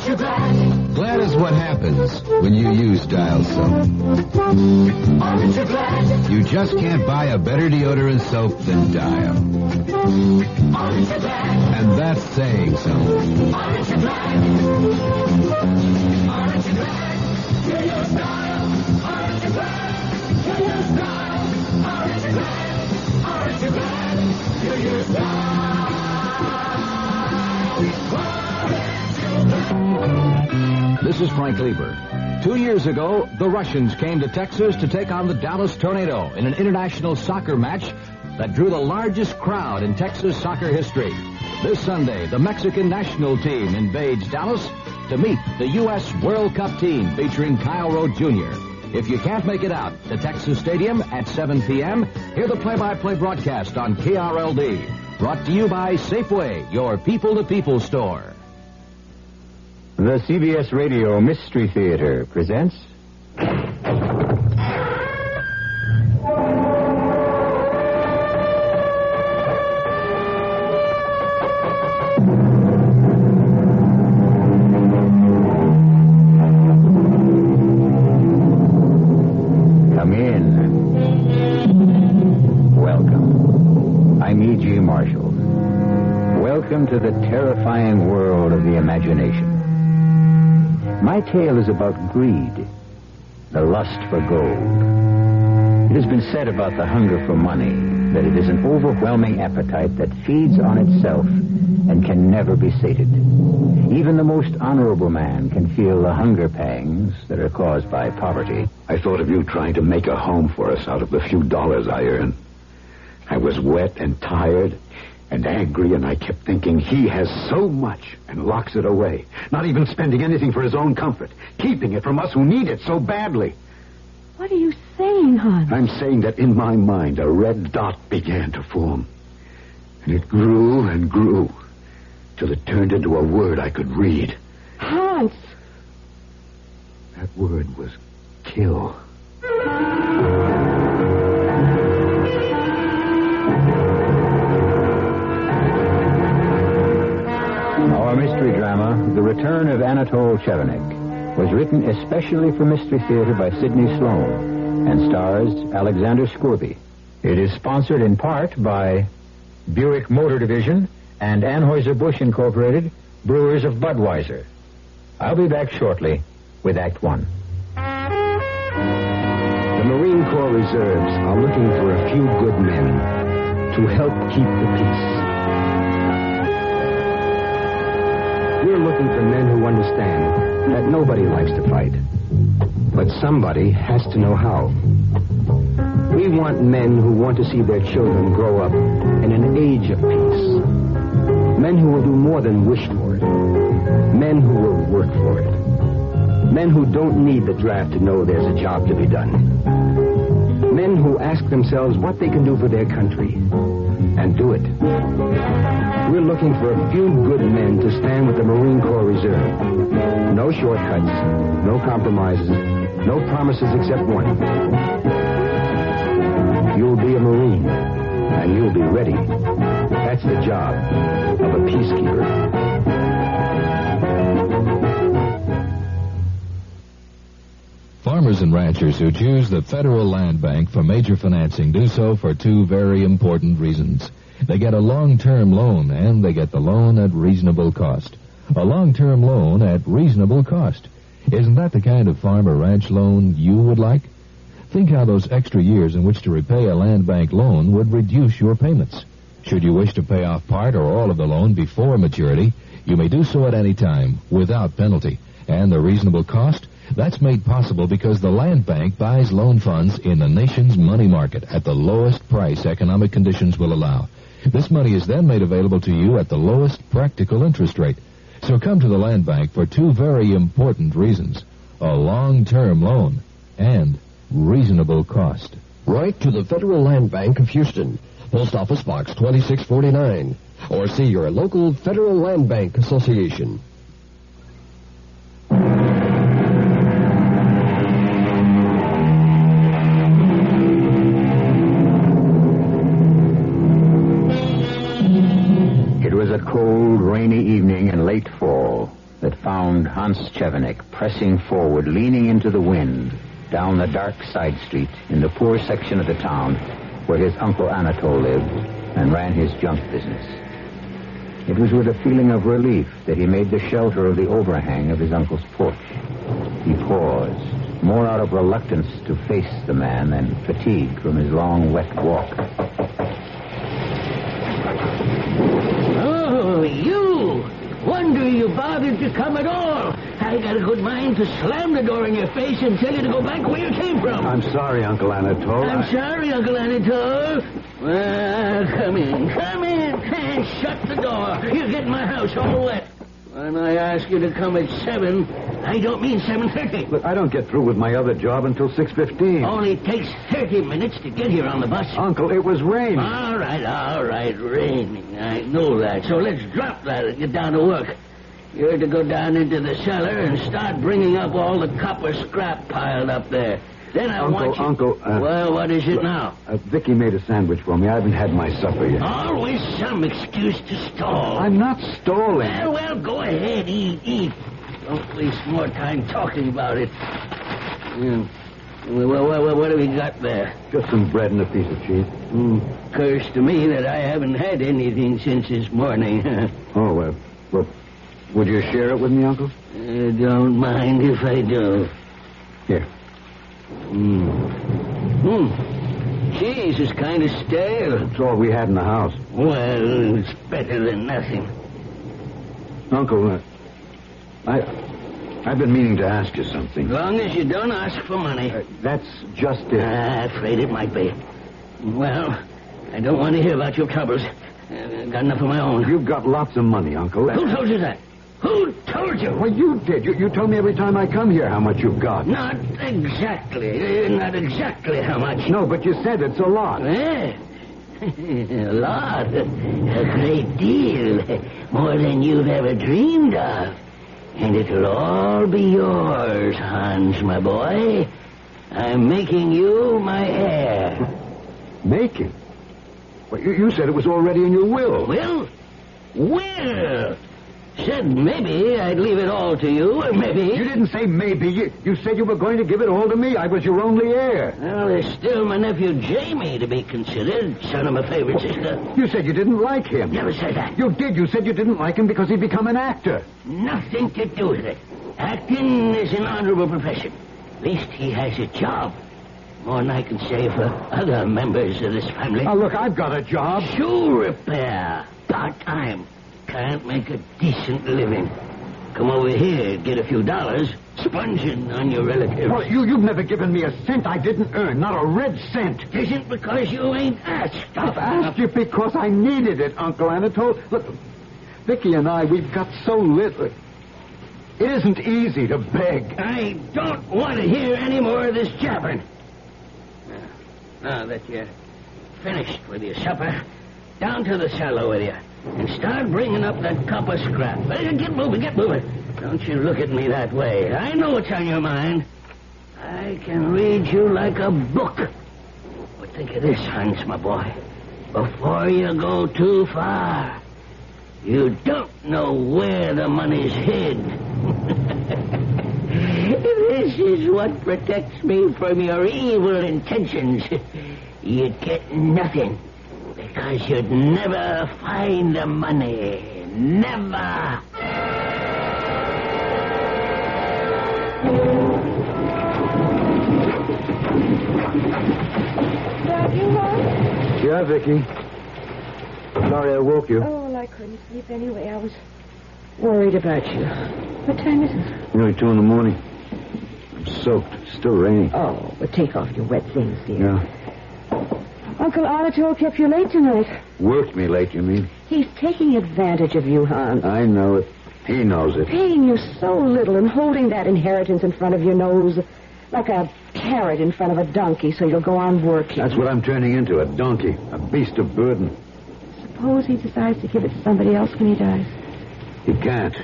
Aren't you glad? Glad is what happens when you use Dial soap. Aren't you glad? You just can't buy a better deodorant soap than Dial. Aren't you glad? And that's saying something. Aren't you glad? Aren't you glad? You use Dial. Aren't you glad? You use Dial. Aren't you glad? Aren't you glad? You use Dial. This is Frank Lieber. 2 years ago, the Russians came to Texas to take on the Dallas Tornado in an international soccer match that drew the largest crowd in Texas soccer history. This Sunday, the Mexican national team invades Dallas to meet the U.S. World Cup team featuring Kyle Rote Jr. If you can't make it out to Texas Stadium at 7 p.m., hear the play-by-play broadcast on KRLD. Brought to you by Safeway, your people-to-people store. The CBS Radio Mystery Theater presents... Come in. Welcome. I'm E.G. Marshall. Welcome to the terrifying world of the imagination. My tale is about greed, the lust for gold. It has been said about the hunger for money that it is an overwhelming appetite that feeds on itself and can never be sated. Even the most honorable man can feel the hunger pangs that are caused by poverty. I thought of you trying to make a home for us out of the few dollars I earn. I was wet and tired and angry, and I kept thinking he has so much and locks it away, not even spending anything for his own comfort, keeping it from us who need it so badly. What are you saying, Hans? I'm saying that in my mind a red dot began to form, and it grew and grew till it turned into a word I could read. Hans! That word was kill. Our mystery drama, The Return of Anatole Chevenic, was written especially for Mystery Theater by Sidney Sloan and stars Alexander Scorby. It is sponsored in part by Buick Motor Division and Anheuser-Busch Incorporated, brewers of Budweiser. I'll be back shortly with Act One. The Marine Corps Reserves are looking for a few good men to help keep the peace. We're looking for men who understand that nobody likes to fight, but somebody has to know how. We want men who want to see their children grow up in an age of peace. Men who will do more than wish for it. Men who will work for it. Men who don't need the draft to know there's a job to be done. Men who ask themselves what they can do for their country and do it. We're looking for a few good men to stand with the Marine Corps Reserve. No shortcuts, no compromises, no promises except one. You'll be a Marine, and you'll be ready. That's the job of a peacekeeper. Farmers and ranchers who choose the Federal Land Bank for major financing do so for two very important reasons. They get a long-term loan, and they get the loan at reasonable cost. A long-term loan at reasonable cost. Isn't that the kind of farm or ranch loan you would like? Think how those extra years in which to repay a land bank loan would reduce your payments. Should you wish to pay off part or all of the loan before maturity, you may do so at any time, without penalty. And the reasonable cost? That's made possible because the land bank buys loan funds in the nation's money market at the lowest price economic conditions will allow. This money is then made available to you at the lowest practical interest rate. So come to the land bank for two very important reasons. A long-term loan and reasonable cost. Write to the Federal Land Bank of Houston, Post Office Box 2649, or see your local Federal Land Bank Association. It was a cold, rainy evening in late fall that found Hans Chevenic pressing forward, leaning into the wind, down the dark side street in the poor section of the town where his uncle Anatole lived and ran his junk business. It was with a feeling of relief that he made the shelter of the overhang of his uncle's porch. He paused, more out of reluctance to face the man than fatigue from his long, wet walk. Oh, you! Wonder you bothered to come at all. I got a good mind to slam the door in your face and tell you to go back where you came from. I'm sorry, Uncle Anatole. I'm sorry, Uncle Anatole. Well, come in, and shut the door. You get my house all wet. When I ask you to come at 7, I don't mean 7:30. Look, I don't get through with my other job until 6:15. Only takes 30 minutes to get here on the bus. Uncle, it was raining. All right, raining. I know that. So let's drop that and get down to work. You're to go down into the cellar and start bringing up all the copper scrap piled up there. Then I want you... Uncle, well, what is it now? Vicky made a sandwich for me. I haven't had my supper yet. Always some excuse to stall. I'm not stalling. Well, go ahead, eat. Don't waste more time talking about it. Well, what have we got there? Just some bread and a piece of cheese. Curse to me that I haven't had anything since this morning. Oh, well, would you share it with me, Uncle? Don't mind if I do. Here. Cheese is kind of stale. It's all we had in the house. Well, it's better than nothing. Uncle, I've been meaning to ask you something. As long as you don't ask for money. That's just it. Afraid it might be. Well, I don't want to hear about your troubles. I've got enough of my own. You've got lots of money, Uncle. Who told you that? Who told you? Well, you did. You told me every time I come here how much you've got. Not exactly. Not exactly how much. No, but you said it's a lot. A lot. A great deal. More than you've ever dreamed of. And it'll all be yours, Hans, my boy. I'm making you my heir. Making? Well, you said it was already in your will. Will? Said maybe I'd leave it all to you, or maybe... You didn't say maybe. You said you were going to give it all to me. I was your only heir. Well, there's still my nephew Jamie to be considered, son of my favorite sister. You said you didn't like him. Never said that. You did. You said you didn't like him because he'd become an actor. Nothing to do with it. Acting is an honorable profession. At least he has a job. More than I can say for other members of this family. Now, look, I've got a job. Shoe repair. Part-time. Can't make a decent living. Come over here, get a few dollars, sponging on your relatives. Well, you've never given me a cent I didn't earn, not a red cent. It isn't because you ain't asked. I've asked you because I needed it, Uncle Anatole. Look, Vicky and I, we've got so little. It isn't easy to beg. I don't want to hear any more of this jabbering. Now that you're finished with your supper, down to the cellar with you. And start bringing up that copper scrap. Get moving. Don't you look at me that way. I know what's on your mind. I can read you like a book. But think of this, Hans, my boy. Before you go too far, you don't know where the money's hid. This is what protects me from your evil intentions. You'd get nothing. Because you'd never find the money. Never. Dad, you home? Yeah, Vicky. Sorry I woke you. Oh, well, I couldn't sleep anyway. I was worried about you. What time is it? Nearly 2 in the morning. I'm soaked. It's still raining. Oh, but take off your wet things, dear. Yeah. Uncle Anatole kept you late tonight. Worked me late, you mean? He's taking advantage of you, Hans. I know it. He knows it. Paying you so little and holding that inheritance in front of your nose like a carrot in front of a donkey so you'll go on working. That's what I'm turning into, a donkey, a beast of burden. Suppose he decides to give it to somebody else when he dies. He can't.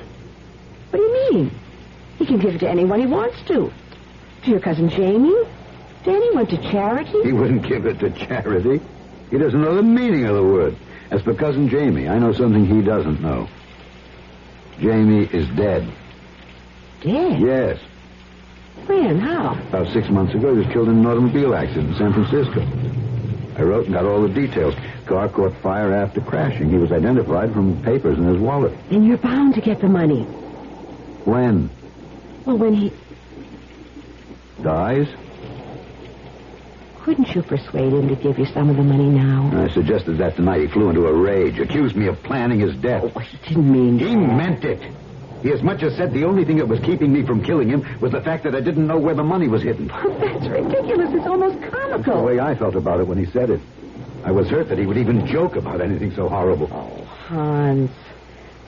What do you mean? He can give it to anyone he wants to. To your cousin Jamie? To anyone, to charity? He wouldn't give it to charity. He doesn't know the meaning of the word. As for Cousin Jamie, I know something he doesn't know. Jamie is dead. dead? Yes. When? How? About 6 months ago, he was killed in an automobile accident in San Francisco. I wrote and got all the details. Car caught fire after crashing. He was identified from papers in his wallet. Then you're bound to get the money. When? Well, when he... Dies? Couldn't you persuade him to give you some of the money now? I suggested that tonight. He flew into a rage, accused me of planning his death. Oh, he didn't mean... He meant it. He as much as said the only thing that was keeping me from killing him was the fact that I didn't know where the money was hidden. Oh, that's ridiculous. It's almost comical. That's the way I felt about it when he said it. I was hurt that he would even joke about anything so horrible. Oh, Hans.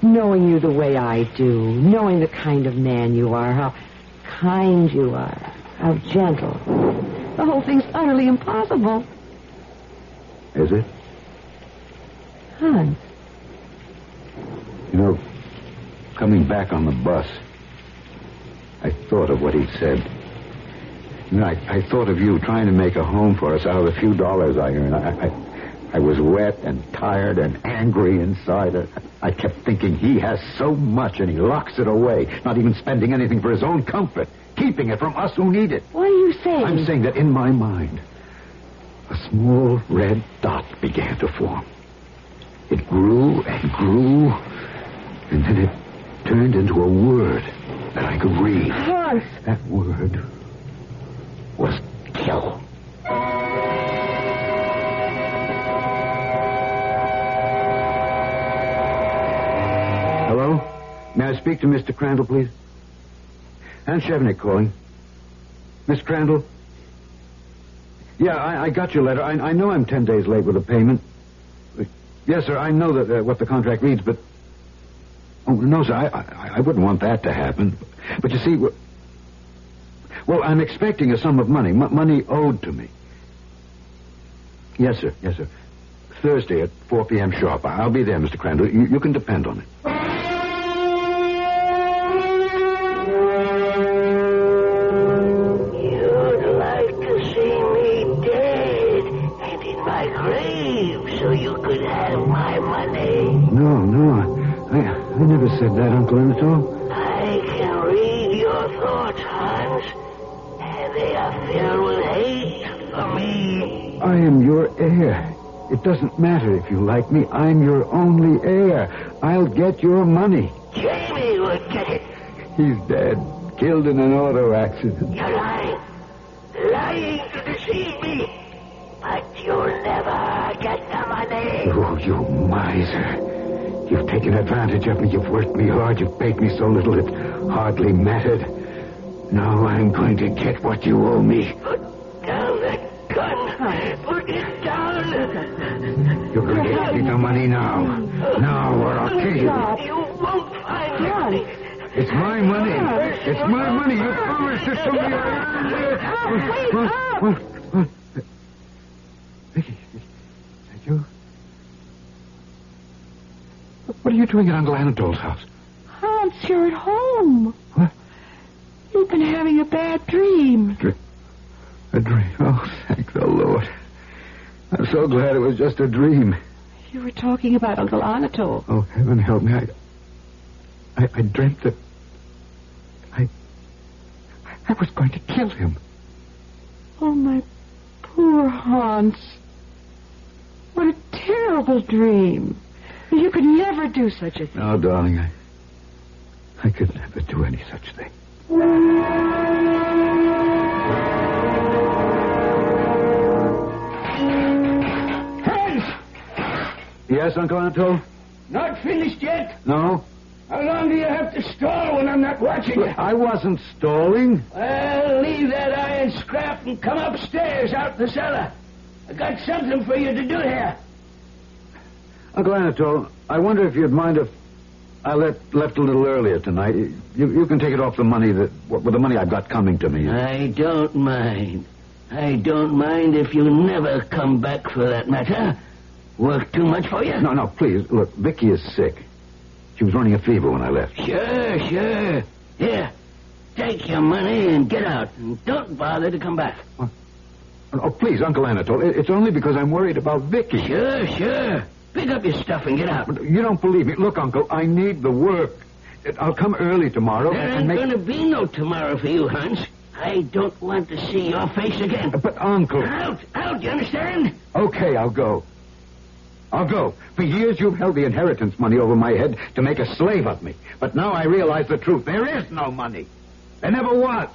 Knowing you the way I do, knowing the kind of man you are, how kind you are, how gentle. The whole thing's utterly impossible. Is it? Hans. You know, coming back on the bus, I thought of what he'd said. You know, I thought of you trying to make a home for us out of the few dollars I earn. I was wet and tired and angry inside. I kept thinking he has so much and he locks it away, not even spending anything for his own comfort, keeping it from us who need it. What are you saying? I'm saying that in my mind, a small red dot began to form. It grew and grew, and then it turned into a word that I could read. Hans. That word was kill. Hello? May I speak to Mr. Crandall, please? Ann Chevenic calling. Miss Crandall? Yeah, I got your letter. I know I'm 10 days late with the payment. Yes, sir, I know that what the contract reads, but... Oh, no, sir, I wouldn't want that to happen. But you see, well, I'm expecting a sum of money, money owed to me. Yes, sir, yes, sir. Thursday at 4 p.m. sharp. I'll be there, Mr. Crandall. You can depend on it. You'd like to see me dead and in my grave so you could have my money. No. I never said that, Uncle Anatole. I can read your thoughts, Hans, and they are filled with hate for me. I am your heir. It doesn't matter if you like me. I'm your only heir. I'll get your money. Jamie would get it. He's dead. Killed in an auto accident. You're lying. Lying to deceive me. But you'll never get the money. Oh, you miser. You've taken advantage of me. You've worked me hard. You've paid me so little it hardly mattered. Now I'm going to get what you owe me. Put down that gun. Put it down. You're going to get me the money now. Now, or I'll kill you. You won't find it. It's my money. It's my money. You promised it to me. What? Vicky, is that you? What are you doing at Uncle Anatole's house? Hans, you're at home. What? You've been having a bad dream. A dream? Oh, thank the Lord. I'm so glad it was just a dream. You were talking about Uncle Anatole. Oh, heaven help me. I dreamt that I was going to kill him. Oh, my poor Hans. What a terrible dream. You could never do such a thing. No, darling, I could never do any such thing. Hans! Yes, Uncle Anatole? Not finished yet? No? How long do you have to stall when I'm not watching you? I wasn't stalling. Well, leave that iron scrap and come upstairs out the cellar. I got something for you to do here. Uncle Anatole, I wonder if you'd mind if I left a little earlier tonight. You can take it off the money with the money I've got coming to me. I don't mind. I don't mind if you never come back for that matter. Work too much for you? No, please. Look, Vicky is sick. She was running a fever when I left. Sure. Here, take your money and get out. And don't bother to come back. What? Oh, please, Uncle Anatole. It's only because I'm worried about Vicky. Sure. Pick up your stuff and get out. You don't believe me. Look, Uncle, I need the work. I'll come early tomorrow There and ain't make... going to be no tomorrow for you, Hans. I don't want to see your face again. But, Uncle... Out, you understand? Okay, I'll go. I'll go. For years you've held the inheritance money over my head to make a slave of me. But now I realize the truth. There is no money. There never was.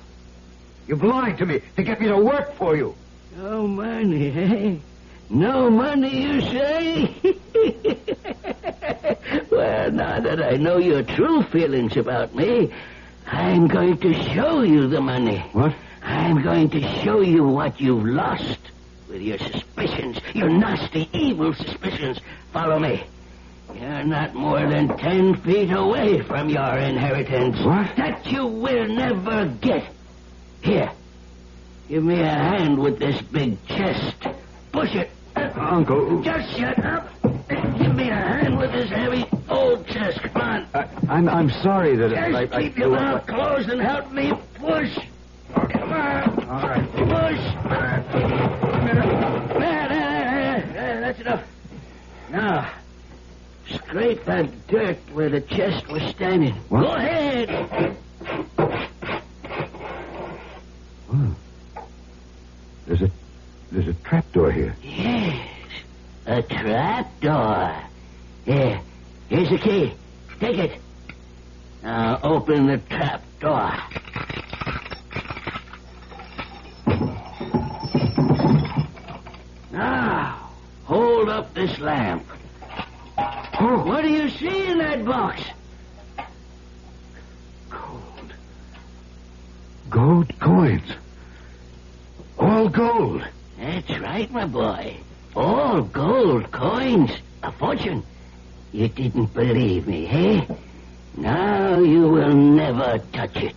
You've lied to me to get me to work for you. No money, eh? No money, you say? Well, now that I know your true feelings about me, I'm going to show you the money. What? I'm going to show you what you've lost with your suspicions, your nasty, evil suspicions. Follow me. You're not more than 10 feet away from your inheritance. What? That you will never get. Here. Give me a hand with this big chest. Push it. Uncle... Just shut up. Give me a hand with this heavy old chest. Come on. I'm sorry that Just keep your mouth closed and help me push. Come on. All right. Push. There. That's enough. Now, scrape that dirt where the chest was standing. What? Go ahead. Oh. There's a trapdoor here. Yes, a trapdoor. Here, here's the key. Take it. Now open the trapdoor. Now, hold up this lamp. Oh, What do you see in that box? gold coins. All gold. That's right, my boy. All gold coins. A fortune. You didn't believe me, eh? Now you will never touch it.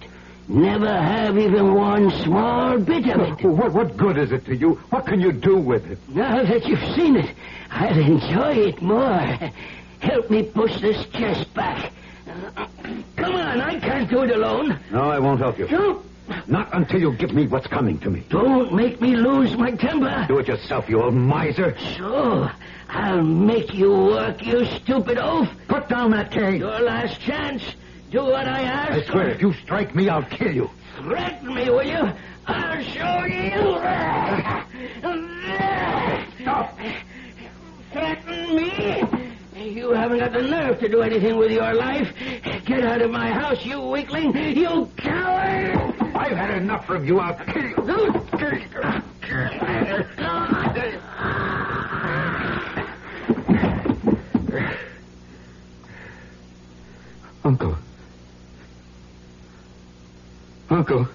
Never have even one small bit of it. What good is it to you? What can you do with it? Now that you've seen it, I'll enjoy it more. Help me push this chest back. Come on, I can't do it alone. No, I won't help you. Don't. Not until you give me what's coming to me. Don't make me lose my temper. Do it yourself, you old miser. So, I'll make you work, you stupid oaf. Put down that cane. Your last chance. Do what I ask. I swear, if you strike me, I'll kill you. Threaten me, will you? I'll show you. Stop. Threaten me? You haven't got the nerve to do anything with your life. Get out of my house, you weakling. You coward. I've had enough from you. I'll kill you. Uncle. Uncle.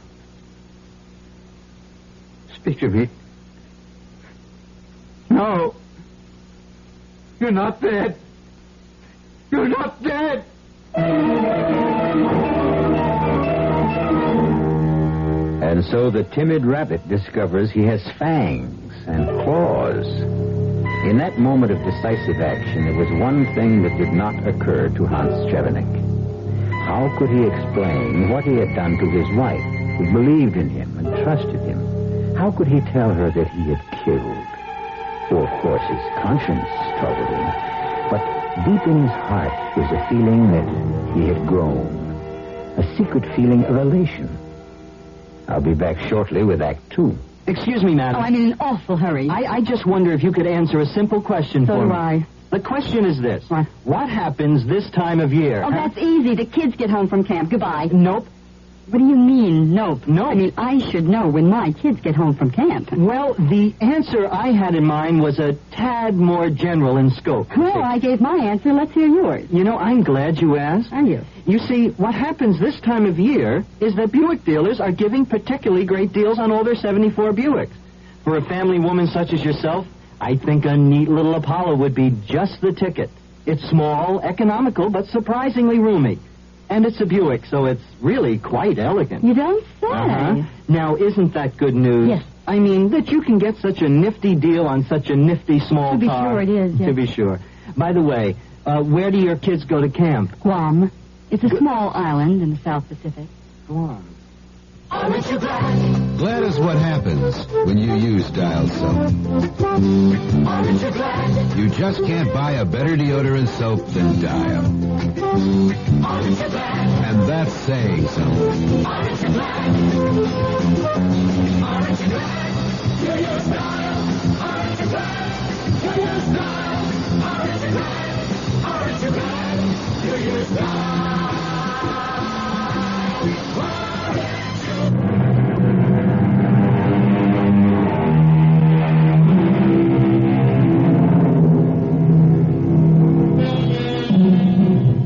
Speak to me. No. You're not dead. You're not dead. And so the timid rabbit discovers he has fangs and claws. In that moment of decisive action, there was one thing that did not occur to Hans Chevenic. How could he explain what he had done to his wife, who believed in him and trusted him? How could he tell her that he had killed? Well, of course, his conscience troubled him. But deep in his heart was a feeling that he had grown. A secret feeling of elation. I'll be back shortly with Act 2. Excuse me, madam. Oh, I'm in an awful hurry. I just wonder if you could answer a simple question So for do me. I. The question is this. What? What happens this time of year? Oh, that's easy. The kids get home from camp. Goodbye. Nope. What do you mean, nope? Nope. I mean, I should know when my kids get home from camp. Well, the answer I had in mind was a tad more general in scope. Well, I gave my answer. Let's hear yours. You know, I'm glad you asked. Are you? You see, what happens this time of year is that Buick dealers are giving particularly great deals on all their 74 Buicks. For a family woman such as yourself, I think a neat little Apollo would be just the ticket. It's small, economical, but surprisingly roomy. And it's a Buick, so it's really quite elegant. You don't say. Uh-huh. Now, isn't that good news? Yes. I mean, that you can get such a nifty deal on such a nifty small To be car. sure it is, yes. To be sure. By the way, where do your kids go to camp? Guam. It's a small island in the South Pacific. Guam. Aren't you glad? Glad is what happens when you use Dial soap. Aren't you glad? You just can't buy a better deodorant soap than Dial. Aren't you glad? And that's saying something. Aren't you glad? Aren't you glad? You use Dial. Aren't you glad? You use Dial. Aren't you glad? Aren't you glad? You use Dial.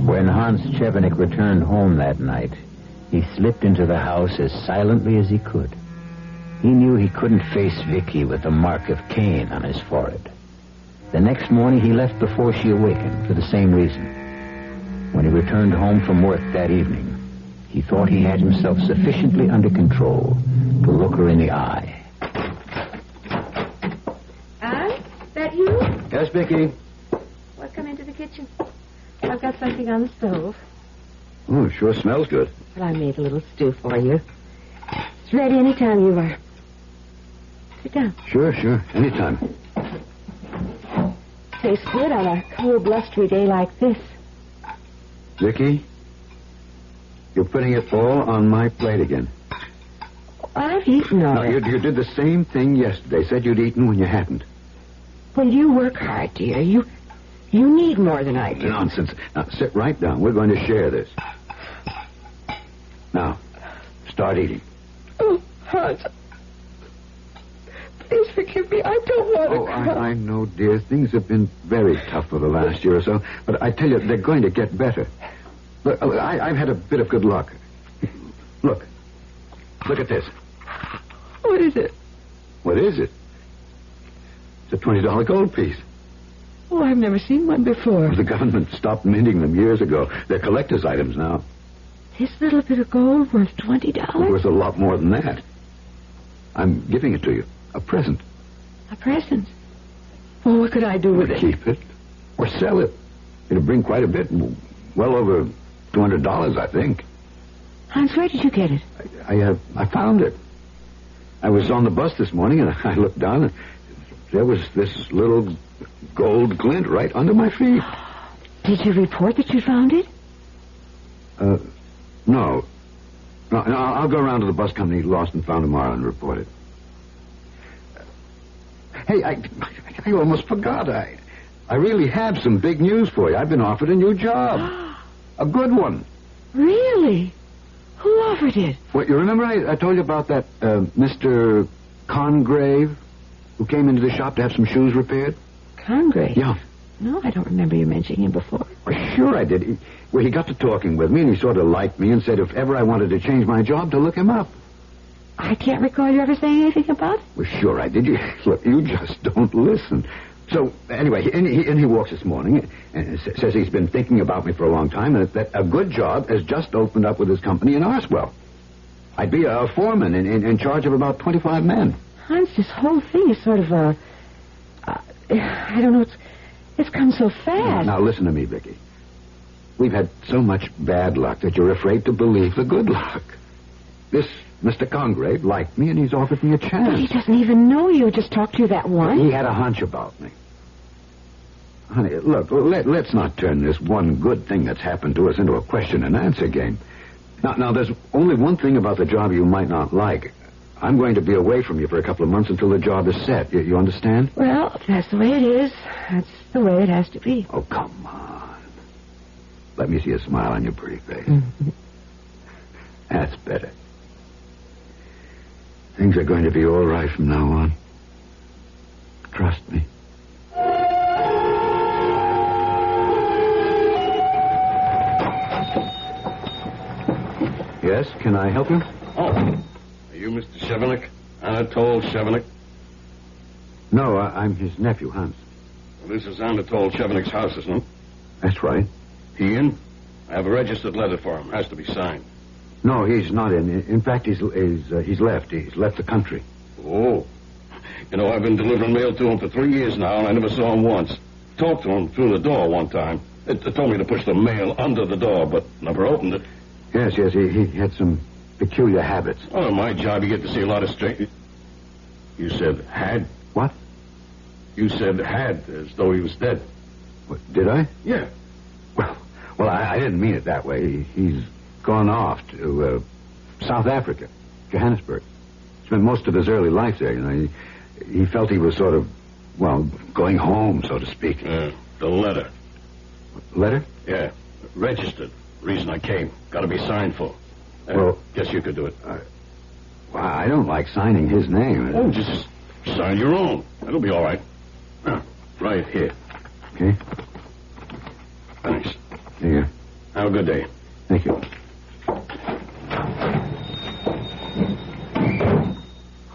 When Hans Chevenic returned home that night, he slipped into the house as silently as he could. He knew he couldn't face Vicky with the mark of Cain on his forehead. The next morning he left before she awakened for the same reason. When he returned home from work that evening, he thought he had himself sufficiently under control to look her in the eye. Anne, that you? Yes, Vicky? Well, come into the kitchen. I've got something on the stove. Oh, it sure smells good. Well, I made a little stew for you. It's ready any time you are. Sit down. Sure. Anytime. Tastes good on a cold, blustery day like this. Vicky, you're putting it all on my plate again. I've eaten No, already. you did the same thing yesterday. Said you'd eaten when you hadn't. Well, you work hard, dear. You need more than I do. Nonsense. Now, sit right down. We're going to share this. Now, start eating. Oh, Hans. Please forgive me. I don't want to cry. I know, dear. Things have been very tough for the last year or so. But I tell you, they're going to get better. Look, I've had a bit of good luck. Look at this. What is it? What is it? It's a $20 gold piece. Oh, I've never seen one before. The government stopped minting them years ago. They're collector's items now. This little bit of gold worth $20? Worth a lot more than that. I'm giving it to you. A present. A present? Well, what could I do with it? Keep it. Or sell it. It'll bring quite a bit. Well over $200, I think. Hans, where did you get it? I found it. I was on the bus this morning, and I looked down, and there was this little gold glint right under my feet. Did you report that you found it? No. I'll go around to the bus company lost and found tomorrow and report it. Hey, I almost forgot. I really have some big news for you. I've been offered a new job. A good one. Really? Who offered it? What, you remember I told you about that Mr. Congrave who came into the shop to have some shoes repaired? Congrave? Yeah. No, I don't remember you mentioning him before. Well, sure I did. He got to talking with me, and he sort of liked me and said if ever I wanted to change my job, to look him up. I can't recall you ever saying anything about it. Well, sure I did. Look, you just don't listen. So, anyway, he walks this morning and says he's been thinking about me for a long time, and that a good job has just opened up with his company in Arswell. I'd be a foreman in charge of about 25 men. Hans, this whole thing is sort of I don't know, it's come so fast. Now, listen to me, Vicky. We've had so much bad luck that you're afraid to believe the good luck. This Mr. Congrave liked me, and he's offered me a chance. But he doesn't even know you. Just talked to you that once. He had a hunch about me. Honey, look, let's not turn this one good thing that's happened to us into a question and answer game. Now, there's only one thing about the job you might not like. I'm going to be away from you for a couple of months until the job is set. You understand? Well, if that's the way it is, that's the way it has to be. Oh, come on. Let me see a smile on your pretty face. Mm-hmm. That's better. Things are going to be all right from now on. Trust me. Yes, can I help you? Oh, are you Mr. Chevenic? Anatole Chevenic? No, I'm his nephew, Hans. Well, this is Anatole Chevenic's house, isn't it? That's right. He in? I have a registered letter for him. Has to be signed. No, he's not in. In fact, he's left. He's left the country. Oh. You know, I've been delivering mail to him for 3 years now, and I never saw him once. Talked to him through the door one time. It told me to push the mail under the door, but never opened it. Yes, he had some peculiar habits. Oh, my job, you get to see a lot of strange... You said had? What? You said had, as though he was dead. What, did I? Yeah. Well, I didn't mean it that way. He's gone off to South Africa, Johannesburg. Spent most of his early life there, you know. He felt he was sort of, well, going home, so to speak. The letter. Letter? Yeah. Registered. Reason I came. Got to be signed for. Well, guess you could do it. Well, I don't like signing his name. Oh, just sign your own. That'll be all right. Right here. Okay. Thanks. Here. Have a good day. Thank you.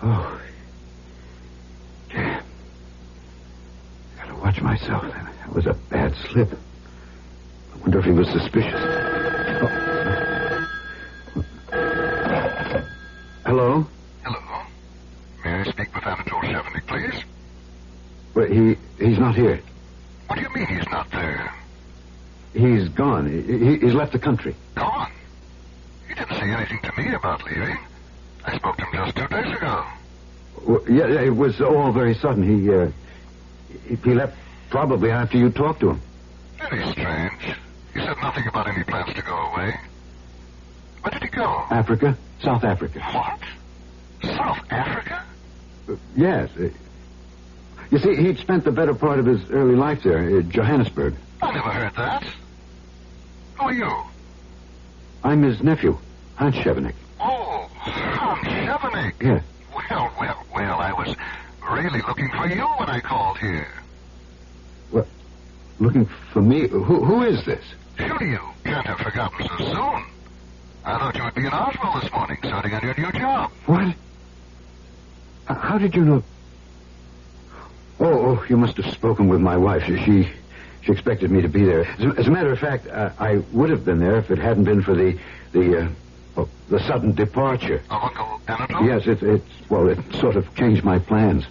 Oh. Gotta watch myself. That was a bad slip. I wonder if he was suspicious. Oh. Hello? Hello. May I speak with Anatole Chevenic, please? Well, he's not here. What do you mean he's not there? He's gone. He's left the country. Gone? He didn't say anything to me about leaving. I spoke to him just 2 days ago. Well, yeah, it was all very sudden. He left probably after you talked to him. Very strange. He said nothing about any plans to go away. Where did he go? Africa. South Africa. What? South Africa? Yes. You see, he'd spent the better part of his early life there, in Johannesburg. I never heard that. Who are you? I'm his nephew, Hans Chevenic. Oh, Hans Chevenic. Yes. Well, I was really looking for you when I called here. What? Looking for me? Who is this? Surely you can't have forgotten so soon. I thought you would be in Oswald this morning, starting on your new job. What? How did you know? Oh, you must have spoken with my wife. She expected me to be there. As a matter of fact, I would have been there if it hadn't been for the sudden departure. Of Uncle Anatole? Yes, it sort of changed my plans.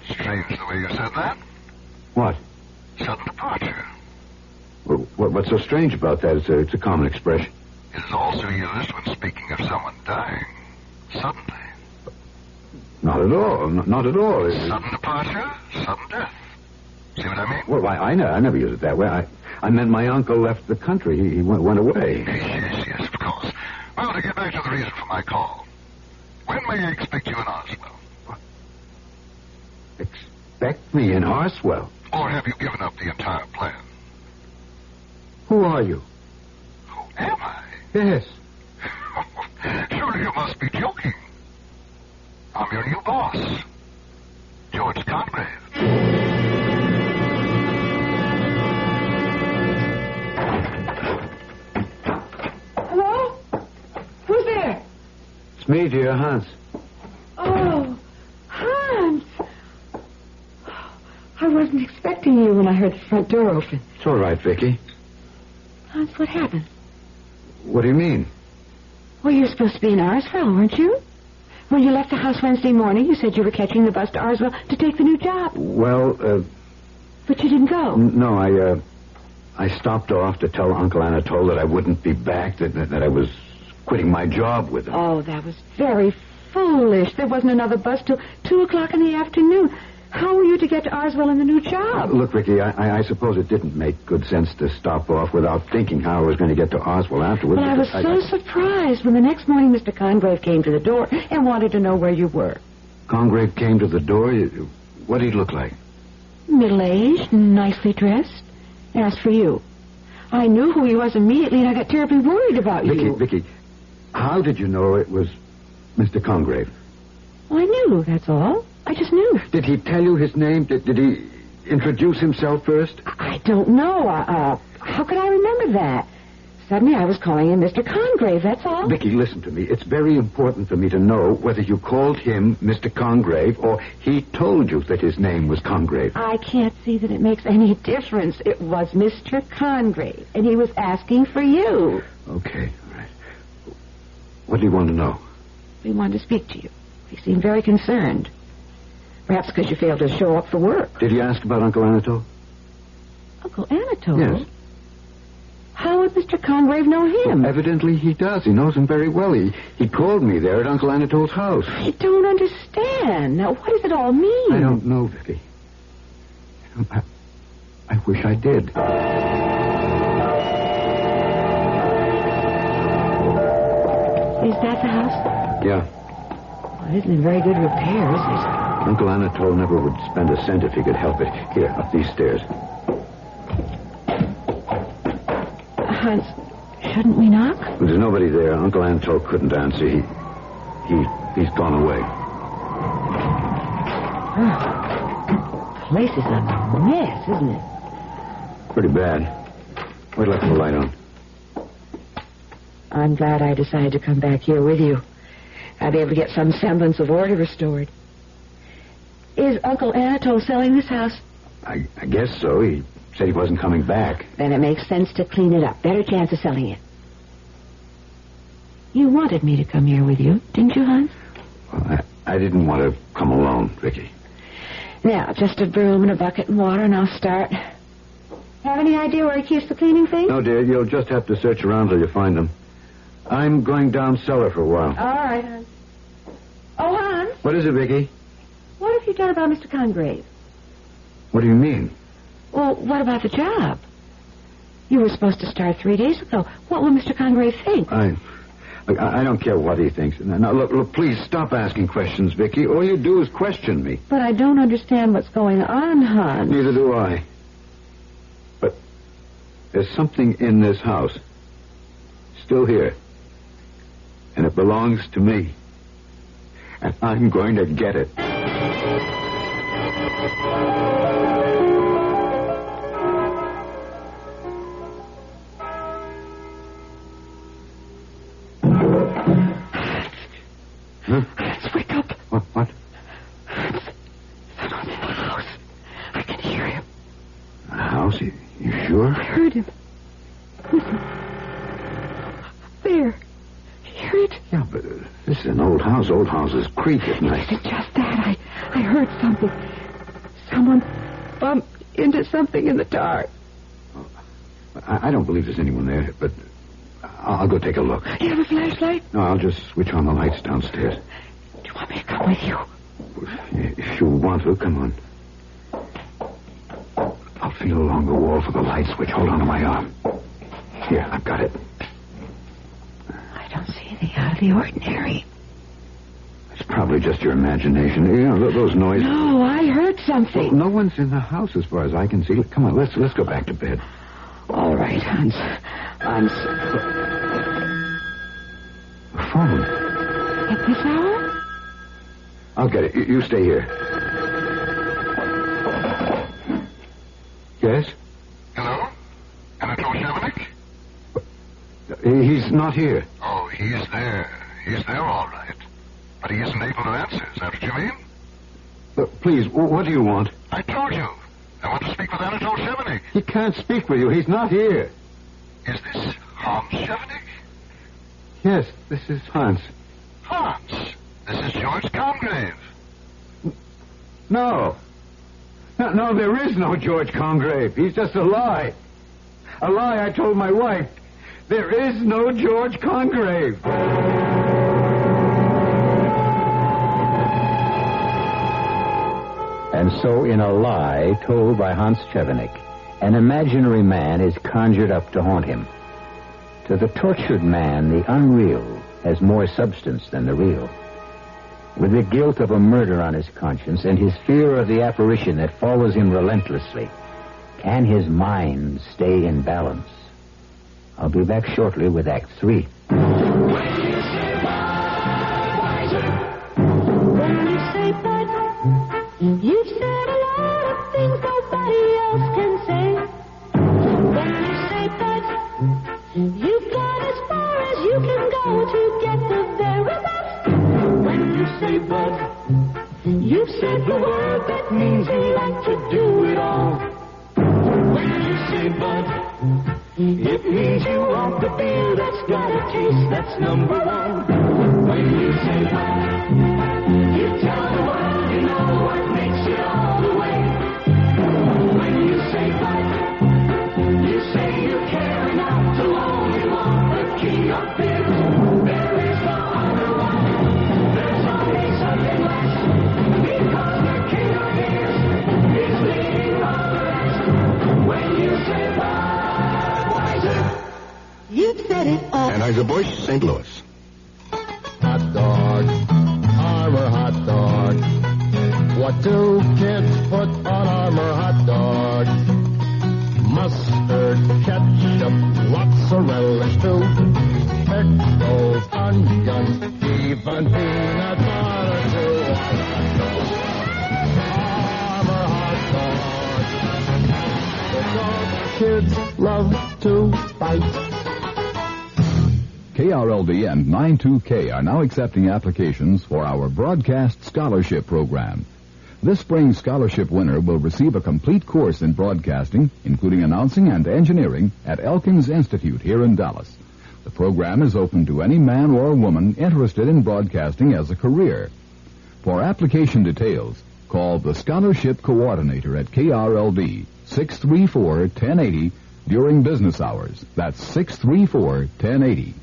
Strange the way you said that. What? Sudden departure. Well, what's so strange about that? It's a common expression. It is also used when speaking of someone dying. Suddenly. Not at all. Not at all. Sudden departure, sudden death. See what I mean? Well, I never use it that way. I meant my uncle left the country. He went away. Yes, of course. Well, to get back to the reason for my call. When may I expect you in Oswell? What? Expect me in Oswell? Or have you given up the entire plan? Who are you? Who am I? Yes. Surely you must be joking. I'm your new boss, George Congrave. Hello? Who's there? It's me, dear, Hans. Oh, Hans. I wasn't expecting you when I heard the front door open. It's all right, Vicky. Hans, what happened? What do you mean? Well, you were supposed to be in Arsville, weren't you? When you left the house Wednesday morning, you said you were catching the bus to Arsville to take the new job. Well, But you didn't go. No, I stopped off to tell Uncle Anatole that I wouldn't be back, that I was quitting my job with him. Oh, that was very foolish. There wasn't another bus till 2 o'clock in the afternoon. How were you to get to Arsville in the new job? Look, Vicky, I suppose it didn't make good sense to stop off without thinking how I was going to get to Oswald afterwards. Well, I was so surprised when the next morning Mr. Congrave came to the door and wanted to know where you were. Congrave came to the door? What did he look like? Middle-aged, nicely dressed. Asked for you. I knew who he was immediately, and I got terribly worried about you. Vicky, how did you know it was Mr. Congrave? Well, I knew, that's all. I just knew. Did he tell you his name? Did he introduce himself first? I don't know. How could I remember that? Suddenly I was calling him Mr. Congrave, that's all. Vicky, listen to me. It's very important for me to know whether you called him Mr. Congrave or he told you that his name was Congrave. I can't see that it makes any difference. It was Mr. Congrave, and he was asking for you. Okay, all right. What do you want to know? He wanted to speak to you. He seemed very concerned. Perhaps because you failed to show up for work. Did he ask about Uncle Anatole? Uncle Anatole? Yes. How would Mr. Congrave know him? Evidently he does. He knows him very well. He called me there at Uncle Anatole's house. I don't understand. Now, what does it all mean? I don't know, Vicky. I wish I did. Is that the house? Yeah. Well, it isn't in very good repair, is it? Uncle Anatole never would spend a cent if he could help it. Here, up these stairs. Hans, shouldn't we knock? There's nobody there. Uncle Anatole couldn't answer. He's gone away. Oh, the place is a mess, isn't it? Pretty bad. Wait till I put the light on. I'm glad I decided to come back here with you. I'll be able to get some semblance of order restored. Is Uncle Anatole selling this house? I guess so. He said he wasn't coming back. Then it makes sense to clean it up. Better chance of selling it. You wanted me to come here with you, didn't you, Hans? Well, I didn't want to come alone, Vicky. Now, just a broom and a bucket and water, and I'll start. Have any idea where he keeps the cleaning things? No, dear. You'll just have to search around till you find them. I'm going down cellar for a while. All right, Hans. Oh, Hans. What is it, Vicky? What have you done about Mr. Congrave? What do you mean? Well, what about the job? You were supposed to start 3 days ago. What will Mr. Congrave think? I don't care what he thinks. Now, look, please stop asking questions, Vicky. All you do is question me. But I don't understand what's going on, Hans. Neither do I. But there's something in this house. Still here. And it belongs to me. And I'm going to get it. Huh? Hans, wake up. What? Hans, someone's in the house. I can hear him. The house? You sure? I heard him. Listen. There. You hear it? Yeah, but this is an old house. Old houses creak at night. It isn't just that. I heard something. Someone bumped into something in the dark. I don't believe there's anyone there, but I'll go take a look. You have a flashlight? No, I'll just switch on the lights downstairs. Do you want me to come with you? If you want to, come on. I'll feel along the wall for the light switch. Hold on to my arm. Here, I've got it. I don't see anything out of the ordinary. It's probably just your imagination. You know, those noises. No, I heard something. Well, no one's in the house as far as I can see. Come on, let's go back to bed. All right, Hans. A phone. At this hour? I'll get it. You stay here. Yes? Hello? Anatole Chevenic? He's not here. Oh, he's there. He's there all right. But he isn't able to answer. Is that what you mean? Please, what do you want? I told you. I want to speak with Anatole Chevenic. He can't speak with you. He's not here. Is this Hans Chevenic? Yes, this is Hans. Hans, this is George Congrave. No, there is no George Congrave. He's just a lie. A lie I told my wife. There is no George Congrave. And so, in a lie told by Hans Chevenic, an imaginary man is conjured up to haunt him. To the tortured man, the unreal has more substance than the real. With the guilt of a murder on his conscience and his fear of the apparition that follows him relentlessly, can his mind stay in balance? I'll be back shortly with Act 3. You've said a lot of things nobody else can say. When you say but, you've gone as far as you can go to get the very best. When you say but, you've said the word that means you like to do it all. When you say but, it means you want the beer that's got a taste that's number one. When you say but, you tell the world you know what makes it all the way. When you say but, you say you care enough to You've said it all. Anheuser-Busch, St. Louis. Hot dog, Armour hot dog. What do kids put on Armour hot dog? Mustard, ketchup, lots of relish too. Pickles, onions, even peanut butter too. Armour hot dog. Because kids love to bite. KRLD and 92K are now accepting applications for our Broadcast Scholarship Program. This spring's scholarship winner will receive a complete course in broadcasting, including announcing and engineering, at Elkins Institute here in Dallas. The program is open to any man or woman interested in broadcasting as a career. For application details, call the Scholarship Coordinator at KRLD, 634-1080, during business hours. That's 634-1080.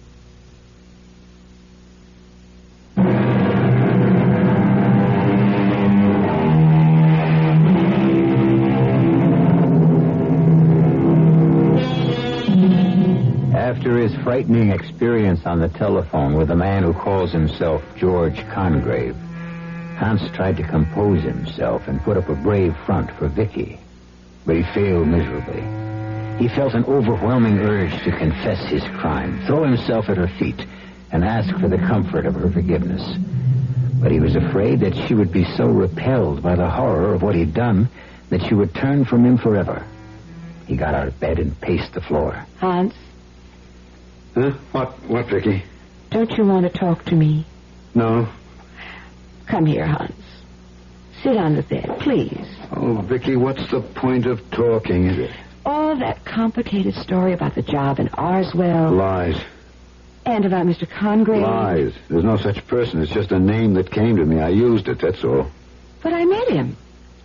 After his frightening experience on the telephone with a man who calls himself George Congrave, Hans tried to compose himself and put up a brave front for Vicky, but he failed miserably. He felt an overwhelming urge to confess his crime, throw himself at her feet, and ask for the comfort of her forgiveness. But he was afraid that she would be so repelled by the horror of what he'd done that she would turn from him forever. He got out of bed and paced the floor. Hans, Huh? What, Vicky? don't you want to talk to me? No. Come here, Hans. Sit on the bed, please. Oh, Vicky, what's the point of talking? Is it? All that complicated story about the job in Arswell. Lies. And about Mr. Congrave. Lies. There's no such person. It's just a name that came to me. I used it, that's all. But I met him.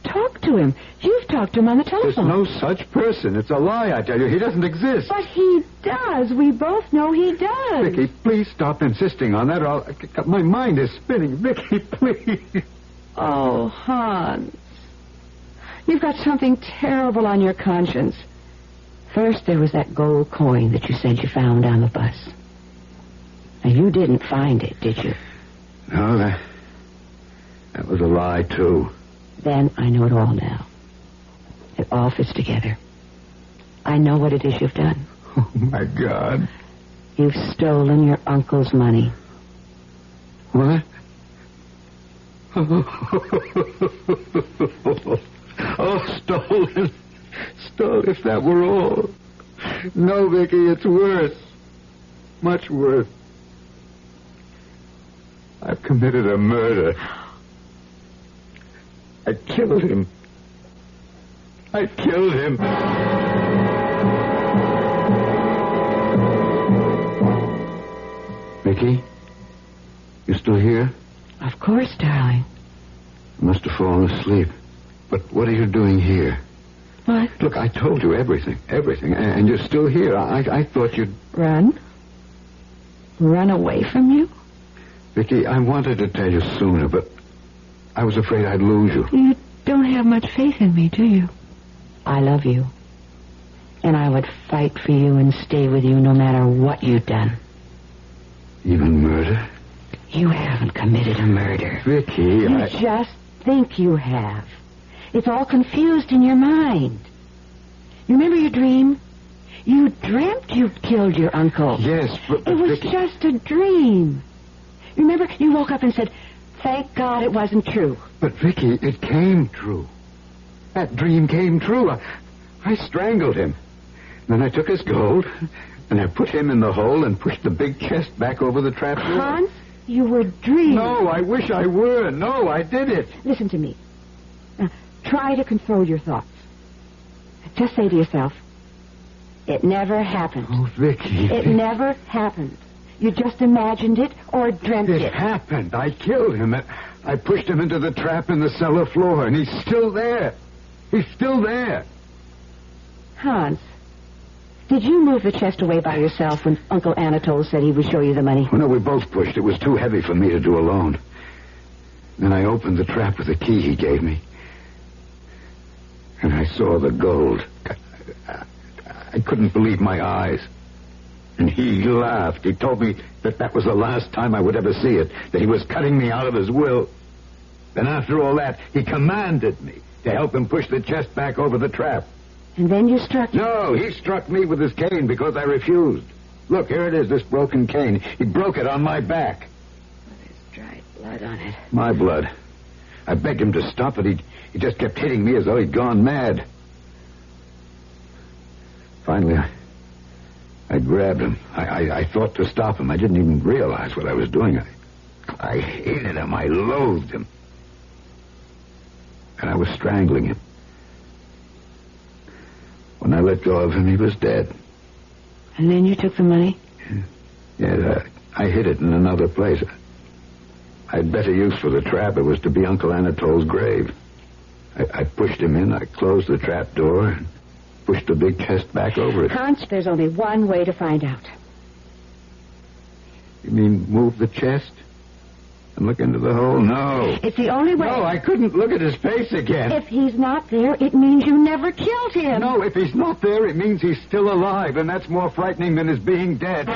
Talked to him. You've talked to him on the There's telephone. no such person. It's a lie, I tell you. He doesn't exist. But he does. We both know he does. Vicky, please stop insisting on that or I'll... My mind is spinning. Vicky, please. Oh, Hans. You've got something terrible on your conscience. First, there was that gold coin that you said you found on the bus. Now, you didn't find it, did you? No, that was a lie, too. Then I know it all now. It all fits together. I know what it is you've done. Oh, my God. You've stolen your uncle's money. What? Oh, stolen. Stolen, if that were all. No, Vicky, it's worse. Much worse. I've committed a murder. I killed him. I killed him. Vicky, you still here? Of course, darling. You must have fallen asleep. But what are you doing here? What? Look, I told you everything, and you're still here. I thought you'd... Run? Run away from you? Vicky, I wanted to tell you sooner, but I was afraid I'd lose you. You don't have much faith in me, do you? I love you. And I would fight for you and stay with you no matter what you'd done. Even murder? You haven't committed a murder. Vicky, You just think you have. It's all confused in your mind. You remember your dream? You dreamt you'd killed your uncle. Yes, but It was Vicky... just a dream. Remember, you woke up and said, "Thank God it wasn't true." But, Vicky, it came true. That dream came true. I strangled him. Then I took his gold, and I put him in the hole and pushed the big chest back over the trap door. Hans, you were dreaming. No, I wish I were. No, I did it. Listen to me. Now, try to control your thoughts. Just say to yourself, "It never happened." Oh, Vicky. It never happened. You just imagined it or dreamt it. It happened. I killed him. I pushed him into the trap in the cellar floor, and he's still there. He's still there. Hans, Did you move the chest away by yourself when Uncle Anatole said he would show you the money? Well, no, we both pushed. It was too heavy for me to do alone. Then I opened the trap with the key he gave me. And I saw the gold. I couldn't believe my eyes. And he laughed. He told me that was the last time I would ever see it, that he was cutting me out of his will. Then after all that, he commanded me to help him push the chest back over the trap. And then you struck him? No, he struck me with his cane because I refused. Look, here it is, this broken cane. He broke it on my back. There's dried blood on it. My blood. I begged him to stop it. He just kept hitting me as though he'd gone mad. Finally, I grabbed him. I thought to stop him. I didn't even realize what I was doing. I hated him. I loathed him. And I was strangling him. When I let go of him, he was dead. And then you took the money? Yeah, I hid it in another place. I had better use for the trap. It was to be Uncle Anatole's grave. I pushed him in. I closed the trap door and pushed the big chest back over it. Hans, there's only one way to find out. You mean move the chest and look into the hole? No. It's the only way. No, I couldn't look at his face again. If he's not there, it means you never killed him. No, if he's not there, it means he's still alive, and that's more frightening than his being dead.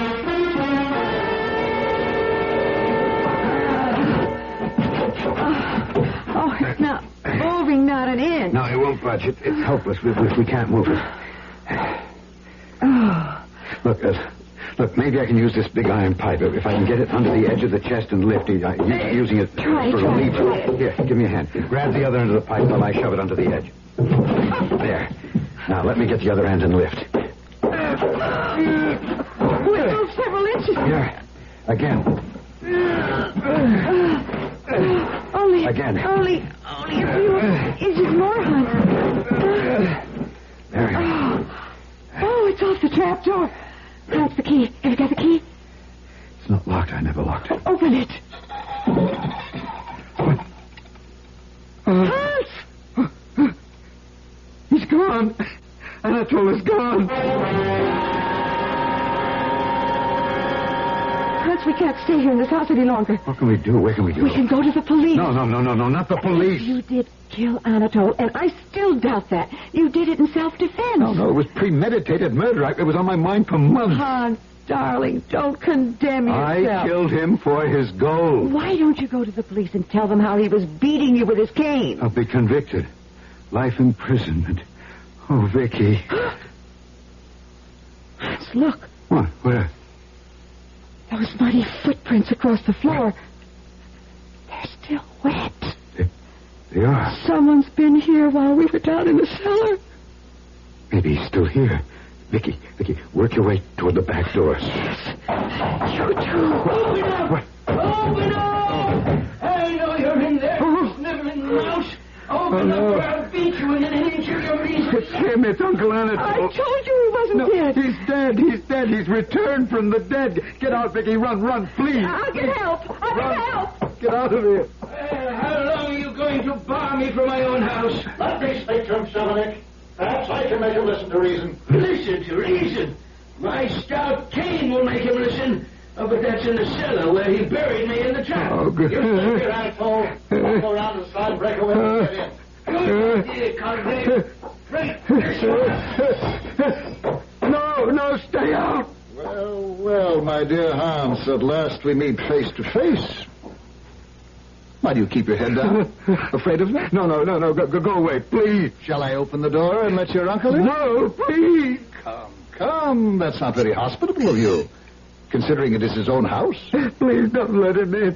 Oh, it's not moving, not an inch. No, it won't budge. It's hopeless. We can't move it. Oh. Look, maybe I can use this big iron pipe. If I can get it under the edge of the chest and lift it, using it for relief. Here, give me a hand. Grab the other end of the pipe while I shove it under the edge. There. Now, let me get the other end and lift. We moved several inches. Here. Again. Again. Only a few inches more, Hans. There we go. Oh, it's off the trap door. That's the key. Have you got the key? It's not locked. I never locked it. Open it. Hans! He's gone. Anatole is gone. Hans, we can't stay here in this house any longer. What can we do? Where can we go? We can go to the police. No, not the police. You did kill Anatole, and I still doubt that. You did it in self-defense. No, it was premeditated murder. It was on my mind for months. Hans, darling, don't condemn yourself. I killed him for his gold. Why don't you go to the police and tell them how he was beating you with his cane? I'll be convicted. Life imprisonment. Oh, Vicky. Hans, look. What? Where? Those muddy footprints across the floor. They're still wet. They are. Someone's been here while we were down in the cellar. Maybe he's still here. Vicky, work your way toward the back door. Yes. You too. Open up! What? Open up! I know you're in there, sniveling mouse. Open up or I'll beat you in an inch of your meat. It's him. It's Uncle Anatole. I told you he wasn't dead. He's dead. He's dead. He's returned from the dead. Get out, Vicky. Run, please. I'll get help. Get out of here. How long are you going to bar me from my own house? Let me speak to him, Chevenic. Perhaps I can make him listen to reason. Listen to reason? My stout cane will make him listen. Oh, but that's in the cellar where he buried me in the trap. Oh, good. You stay here, Anatole. I'll go around the side, break away, and get in. Good idea, Conrad. Right. No, stay out. Well, my dear Hans, at last we meet face to face. Why do you keep your head down? Afraid of me? No. Go away, please. Shall I open the door and let your uncle in? No, please. Come. That's not very hospitable of you, considering it is his own house. Please don't let him in.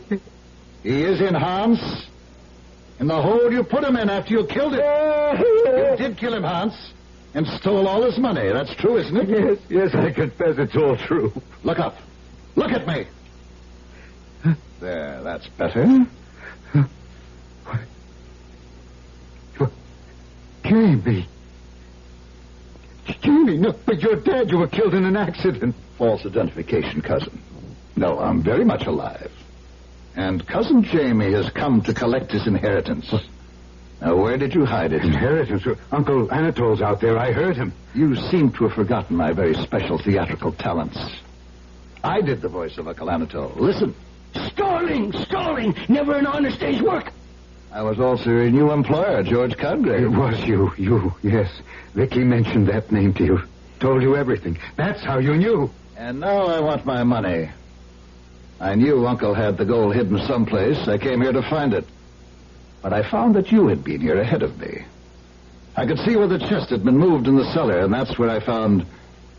He is in, Hans. In the hole you put him in after you killed him. You did kill him, Hans, and stole all his money. That's true, isn't it? Yes, I confess it's all true. Look up. Look at me. There, that's better. Jamie. No, but you're dead. You were killed in an accident. False identification, cousin. No, I'm very much alive. And Cousin Jamie has come to collect his inheritance. Now, where did you hide it? Inheritance. Uncle Anatole's out there. I heard him. You seem to have forgotten my very special theatrical talents. I did the voice of Uncle Anatole. Listen. Stalling! Never an honest day's work. I was also your new employer, George Congrave. It was you, yes. Vicky mentioned that name to you. Told you everything. That's how you knew. And now I want my money. I knew Uncle had the gold hidden someplace. I came here to find it. But I found that you had been here ahead of me. I could see where the chest had been moved in the cellar, and that's where I found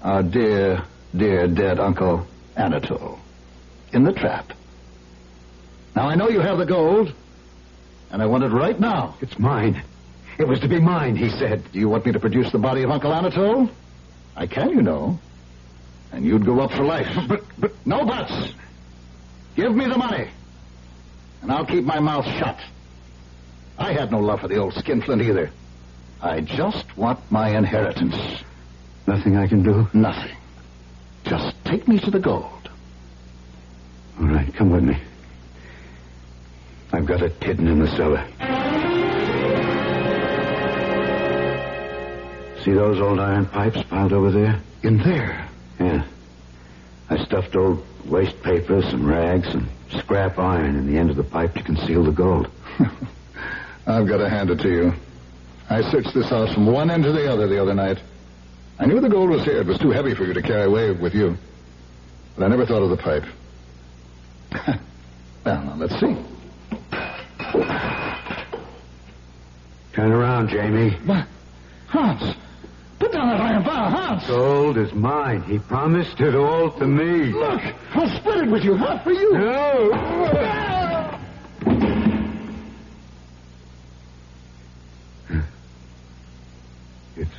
our dear, dear dead Uncle Anatole. In the trap. Now, I know you have the gold, and I want it right now. It's mine. It was to be mine, he said. Do you want me to produce the body of Uncle Anatole? I can, you know. And you'd go up for life. But no buts. Give me the money, and I'll keep my mouth shut. I had no love for the old skinflint either. I just want my inheritance. Nothing I can do? Nothing. Just take me to the gold. All right, come with me. I've got it hidden in the cellar. See those old iron pipes piled over there? In there? Yeah. I stuffed old waste paper, some rags, and scrap iron in the end of the pipe to conceal the gold. I've got to hand it to you. I searched this house from one end to the other night. I knew the gold was here. It was too heavy for you to carry away with you. But I never thought of the pipe. Well, now, let's see. Turn around, Jamie. What? Hans! Put down that iron bar, Hans! Gold is mine. He promised it all to me. Look! I'll split it with you. Half for you. No! It's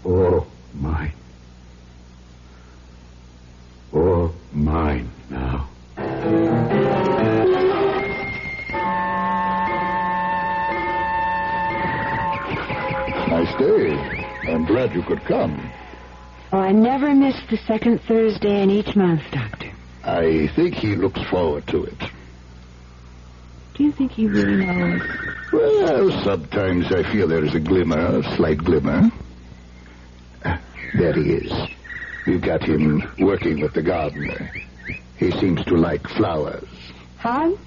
all mine. All mine now. Nice day. I'm glad you could come. Oh, I never miss the second Thursday in each month, Doctor. I think he looks forward to it. Do you think he really knows? Well, sometimes I feel there is a glimmer, a slight glimmer. There he is. We've got him working with the gardener. He seems to like flowers. Hans?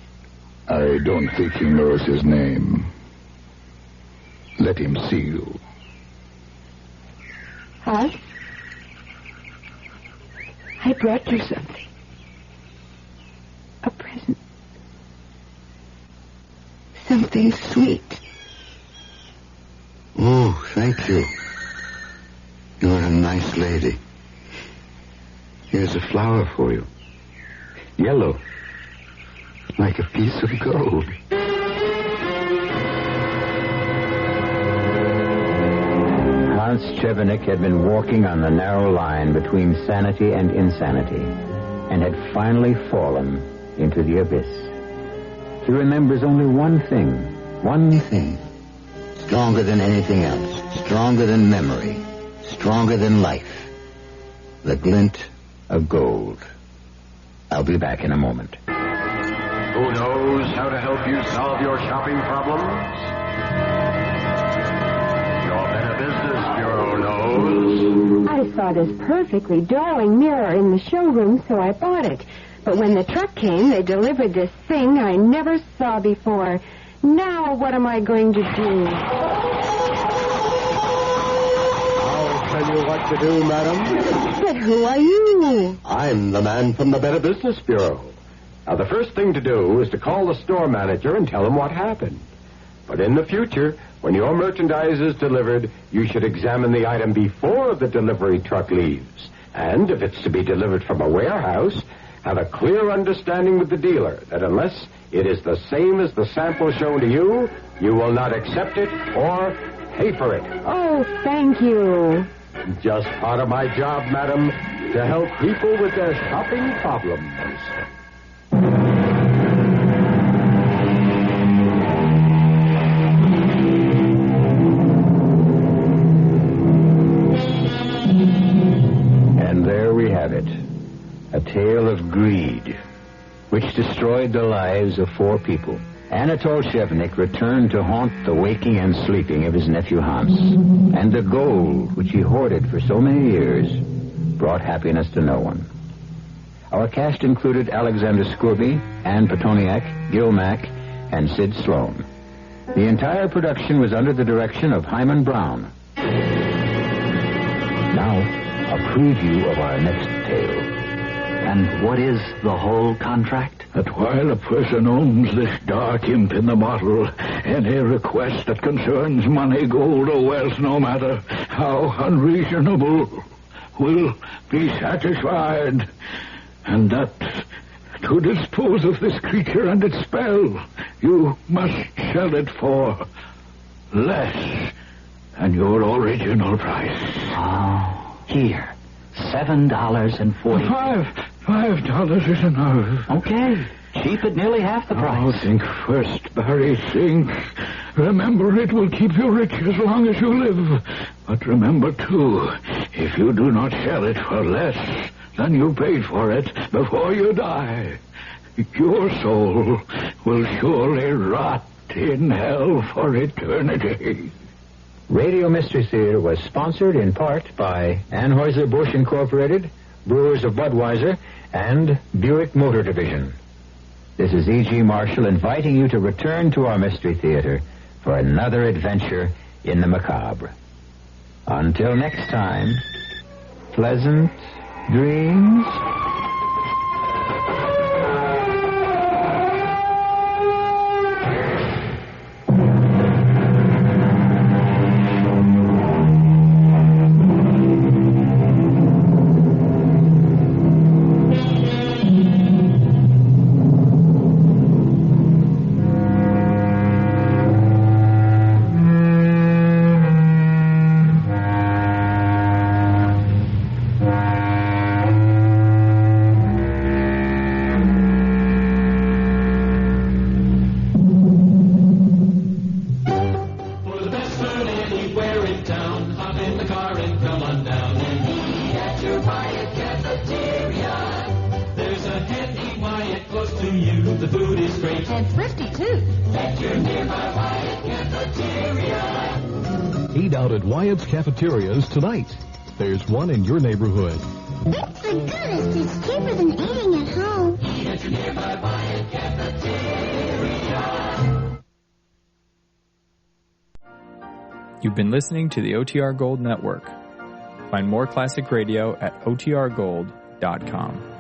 I don't think he knows his name. Let him see you. Hans? I brought you something. A present. Something sweet. Oh, thank you. You're a nice lady. Here's a flower for you. Yellow. Like a piece of gold. Hans Chevenic had been walking on the narrow line between sanity and insanity, and had finally fallen into the abyss. He remembers only one thing, stronger than anything else, stronger than memory, stronger than life, the glint of gold. I'll be back in a moment. Who knows how to help you solve your shopping problems? Your Better Business Bureau knows. I saw this perfectly darling mirror in the showroom, so I bought it. But when the truck came, they delivered this thing I never saw before. Now what am I going to do? I'll tell you what to do, madam. But who are you? I'm the man from the Better Business Bureau. Now, the first thing to do is to call the store manager and tell him what happened. But in the future, when your merchandise is delivered, you should examine the item before the delivery truck leaves. And if it's to be delivered from a warehouse, have a clear understanding with the dealer that unless it is the same as the sample shown to you, you will not accept it or pay for it. Oh, thank you. Just part of my job, madam, to help people with their shopping problems. And there we have it. A tale of greed, which destroyed the lives of 4 people Anatole Chevenic returned to haunt the waking and sleeping of his nephew Hans. And the gold, which he hoarded for so many years, brought happiness to no one. Our cast included Alexander Scooby, Ann Petoniak, Gil Mack, and Sid Sloan. The entire production was under the direction of Hyman Brown. Now, a preview of our next tale. And what is the whole contract? That while a person owns this dark imp in the bottle, any request that concerns money, gold, or wealth, no matter how unreasonable, will be satisfied. And that to dispose of this creature and its spell, you must sell it for less than your original price. Oh, here. $7.40. $5 is enough. Okay. Cheap at nearly half the price. Oh, think first, Barry, think. Remember, it will keep you rich as long as you live. But remember, too, if you do not sell it for less than you paid for it before you die, your soul will surely rot in hell for eternity. Radio Mystery Theater was sponsored in part by Anheuser-Busch Incorporated, Brewers of Budweiser, and Buick Motor Division. This is E.G. Marshall inviting you to return to our Mystery Theater for another adventure in the macabre. Until next time, pleasant dreams. The food is great. And thrifty, too. At your nearby Wyatt Cafeteria. Eat out at Wyatt's Cafeterias tonight. There's one in your neighborhood. It's the goodest. It's cheaper than eating at home. Eat at your nearby Wyatt Cafeteria. You've been listening to the OTR Gold Network. Find more classic radio at otrgold.com.